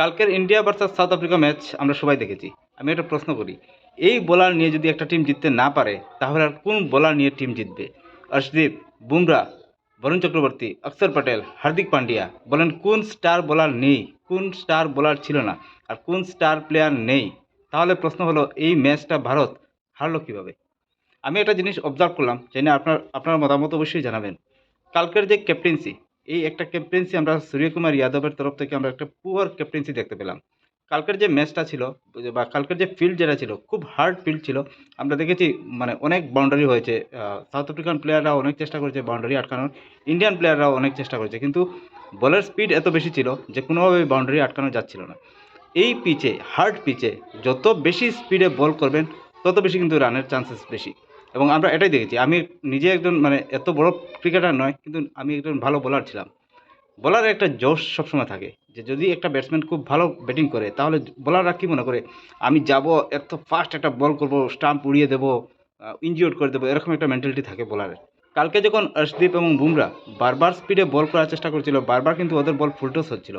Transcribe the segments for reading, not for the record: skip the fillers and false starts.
কালকের India versus south Africa match আমরা সবাই দেখেছি। আমি একটা প্রশ্ন করি, এই বোলার নিয়ে যদি একটা টিম জিততে না পারে তাহলে আর কোন বোলার নিয়ে টিম জিতবে? অর্শদীপ, বুমরা, বরুণ চক্রবর্তী, অক্ষর পটেল, হার্দিক পান্ডিয়া, বলেন কোন স্টার বোলার নেই? কোন স্টার বোলার ছিল না আর কোন স্টার প্লেয়ার নেই? তাহলে প্রশ্ন হলো, এই ম্যাচটা ভারত হারলো কিভাবে? আমি একটা জিনিস অবজার্ভ করলাম, জানি না আপনার মতামত অবশ্যই জানাবেন। কালকের যে ক্যাপ্টেন্সি, এই একটা ক্যাপ্টেন্সি আমরা সূর্যকুমার যাদবের তরফ থেকে আমরা একটা পুয়ার ক্যাপ্টেন্সি দেখতে পেলাম। কালকের যে ম্যাচটা ছিল বা কালকের যে ফিল্ড যেটা ছিল, খুব হার্ড ফিল্ড ছিল। আমরা দেখেছি মানে অনেক বাউন্ডারি হয়েছে। সাউথ আফ্রিকান প্লেয়াররা অনেক চেষ্টা করেছে বাউন্ডারি আটকানোর, ইন্ডিয়ান প্লেয়াররাও অনেক চেষ্টা করেছে, কিন্তু বলের স্পিড এত বেশি ছিল যে কোনোভাবেই বাউন্ডারি আটকানো যাচ্ছিল না। এই পিচে, হার্ড পিচে যত বেশি স্পিডে বল করবেন তত বেশি কিন্তু রানের চান্সেস বেশি। এবং আমরা এটাই দেখেছি। আমি নিজে একজন মানে এত বড় ক্রিকেটার নয়, কিন্তু আমি একজন ভালো বোলার ছিলাম। বোলারের একটা জোশ সবসময় থাকে যে যদি একটা ব্যাটসম্যান খুব ভালো ব্যাটিং করে তাহলে বোলাররা কী মনে করে, আমি যাব এত ফাস্ট একটা বল করব, স্টাম্প উড়িয়ে দেবো, ইনজিওর করে দেবো, এরকম একটা মেন্টালিটি থাকে বোলারের। কালকে যখন অর্শদীপ এবং বুমরা বারবার স্পিডে বল করার চেষ্টা করছিল, বারবার কিন্তু ওদের বল ফুলটস হচ্ছিল।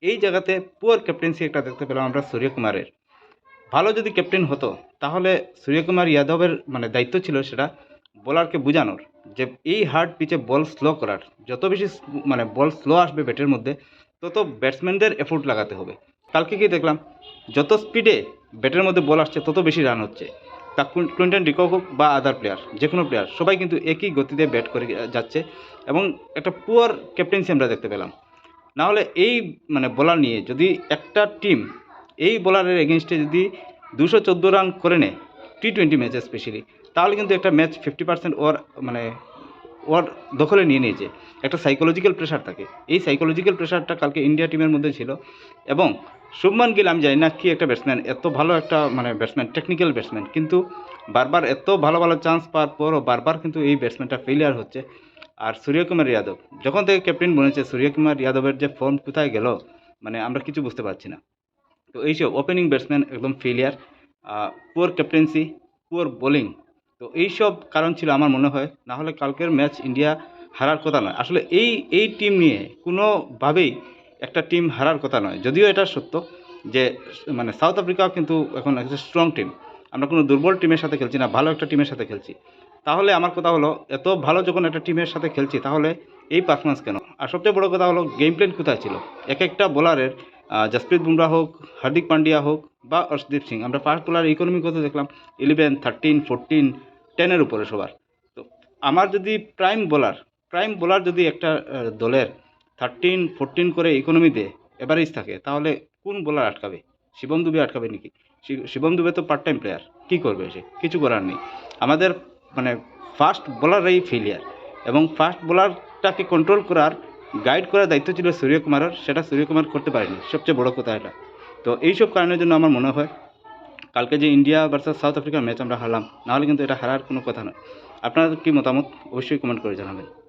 এই জায়গাতে পুয়ার ক্যাপ্টেন্সি একটা দেখতে পেলাম আমরা সূর্যকুমারের। ভালো যদি ক্যাপ্টেন হতো তাহলে সূর্যকুমার যাদবের মানে দায়িত্ব ছিল সেটা বোলারকে বোঝানোর যে এই হার্ড পিচে বল স্লো করার, যত বেশি মানে বল স্লো আসবে ব্যাটের মধ্যে তত ব্যাটসম্যানদের এফোর্ট লাগাতে হবে। কালকে কি দেখলাম, যত স্পিডে ব্যাটের মধ্যে বল আসছে তত বেশি রান হচ্ছে। তা কুইন্টন ডিকক হোক বা আদার প্লেয়ার, যে কোনো প্লেয়ার সবাই কিন্তু একই গতিতে ব্যাট করে যাচ্ছে এবং একটা পুয়ার ক্যাপ্টেন্সি আমরা দেখতে পেলাম। না হলে এই মানে বোলার নিয়ে যদি একটা টিম এই বোলারের এগেনস্টে যদি 214 রান করে নেয় টি-20 ম্যাচে স্পেশালি, তাহলে কিন্তু একটা ম্যাচ 50% ওর মানে ওর দখলে নিয়ে নিয়েছে। একটা সাইকোলজিক্যাল প্রেশার থাকে, এই সাইকোলজিক্যাল প্রেশারটা কালকে ইন্ডিয়া টিমের মধ্যে ছিল। এবং শুভমান গিল, আমি জানি না কি একটা ব্যাটসম্যান, এত ভালো একটা মানে ব্যাটসম্যান, টেকনিক্যাল ব্যাটসম্যান, কিন্তু বারবার এত ভালো ভালো চান্স পাওয়ার পরও বারবার কিন্তু এই ব্যাটসম্যানটা ফেলিয়ার হচ্ছে। আর সূর্যকুমার যাদব যখন থেকে ক্যাপ্টেন বনেছে, সূর্যকুমার যাদবের যে ফর্ম কোথায় গেল মানে আমরা কিছু বুঝতে পারছি না। তো এইসব ওপেনিং ব্যাটসম্যান একদম failure, poor captaincy, poor bowling. তো এইসব কারণ ছিল আমার মনে হয়, না হলে কালকের ম্যাচ ইন্ডিয়া হারার কথা নয়। আসলে এই টিম নিয়ে কোনোভাবেই একটা টিম হারার কথা নয়। যদিও এটা সত্য যে মানে সাউথ আফ্রিকাও কিন্তু এখন একটা স্ট্রং টিম। আমরা কোনো দুর্বল টিমের সাথে খেলছি না, ভালো একটা টিমের সাথে খেলছি। তাহলে আমার কথা হলো, এত ভালো যখন একটা টিমের সাথে খেলছি তাহলে এই পারফরমেন্স কেন? আর সবচেয়ে বড় কথা হলো, গেম প্ল্যান কোথায় ছিল? এক একটা বোলারের, জসপ্রীত বুমরা হোক, হার্দিক পান্ডিয়া হোক বা অর্শদীপ সিং, আমরা ফাস্ট বোলার ইকোনমি কত দেখলাম? 11, 13, 14, 10-এর উপরে সবার। তো আমার যদি প্রাইম বোলার যদি একটা দলের 13, 14 করে ইকোনমি দেয়, এভারেজ থাকে, তাহলে কোন বোলার আটকাবে? শিবম দুবে আটকাবে নাকি? শিবম দুবে তো পার্ট টাইম প্লেয়ার, কী করবে সে? কিছু করার নেই। আমাদের মানে ফাস্ট বোলাররাই ফেলিয়ার, এবং ফাস্ট বোলারটাকে কন্ট্রোল করার, গাইড করার দায়িত্ব ছিল সূর্যকুমারের, সেটা সূর্যকুমার করতে পারেনি, সবচেয়ে বড় কথা এটা। তো এইসব কারণের জন্য আমার মনে হয় কালকে যে ইন্ডিয়া ভার্সাস সাউথ আফ্রিকার ম্যাচ আমরা হারলাম, নাহলে কিন্তু এটা হারার কোনো কথা নয়। আপনার কী মতামত অবশ্যই কমেন্ট করে জানাবেন।